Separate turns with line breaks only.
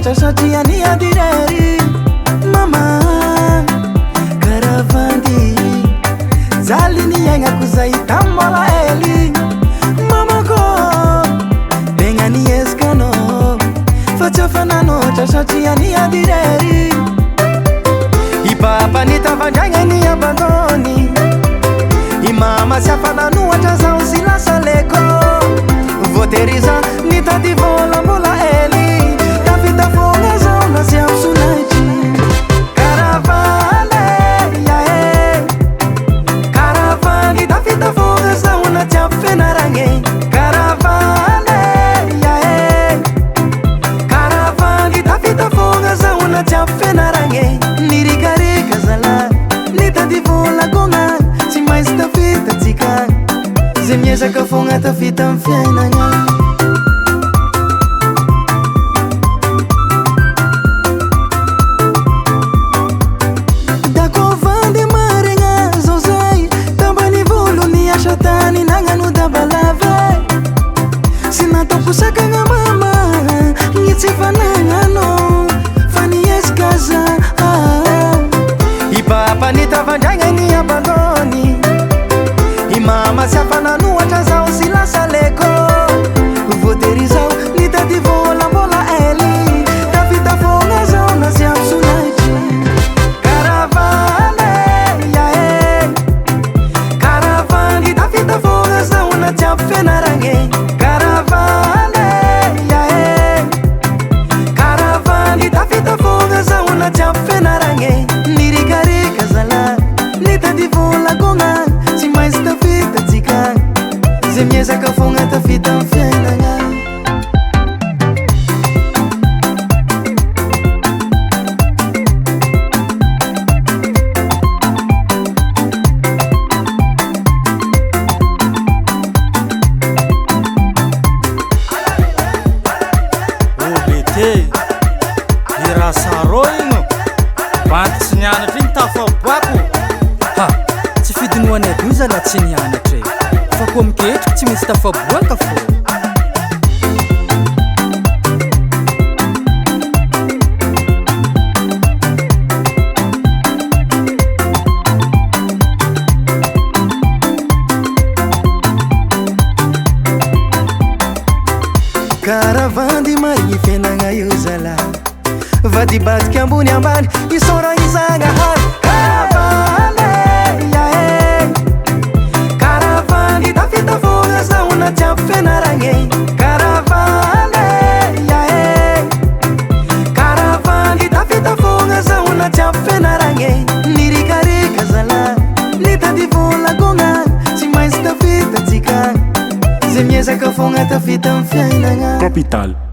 voninahitra satria ny adirery mama karavandy jaly ny aignako zay tammola ely mamako tegna niezaka anao fa tsy afananoatra satria ny adirery ipapa ny tavandragna ny abandony i mama sy afananoatra zao sy lasa leko voateriza ny tady volambola ely tafita fogna zao na sy amsonaitry karavane yae karavany tafita fogna zao na tsy ampifenaragny karavane yae karavany tafita fogna zao na tsy ampifenaragny nirikarika zala ny tady volagogna tsy maintsy tafitatsika zay miezaka fogna tafita amy fiainagna dako vandy marigna zao zay tambany volo ny asa tany nagnano dabalava sy nataposakagna mama ny tsy fanagnano fa niezaka za ipapa ny tavandragna ny abandony i mama sy afananoatra zao sy lasa leko voatery zao ny tady volambola ely tafita fogna zao na sy amsonaitry karavane yae karavany tafita fogna zao na tsy ampifenaragny karavane yae karavany tafita fogna zao na tsy ampifenaragny nirikarika zala ny tady volagogna tsy maintsy tafitatsika zay miezaka fogna tafita amy fiainagna
olete irasaro igno banty tsy nianatra igny tafaboako ha tsy fidinoany aby io zala tsy nianatra e fa koa miketriky tsy misy tafaboaka fo
karavandy marigny fiainagna io zala vadibadiky ambony ambany isora izagnahary karavane yae karavany tafita fogna zao na tsy ampifenaragny karavane yae karavany tafita fogna zao na tsy ampifenaragny nirikarika zala ny tady volagogna tsy maintsy tafitatsika zay miezaka fogna tafita amy fiainagna
Capital.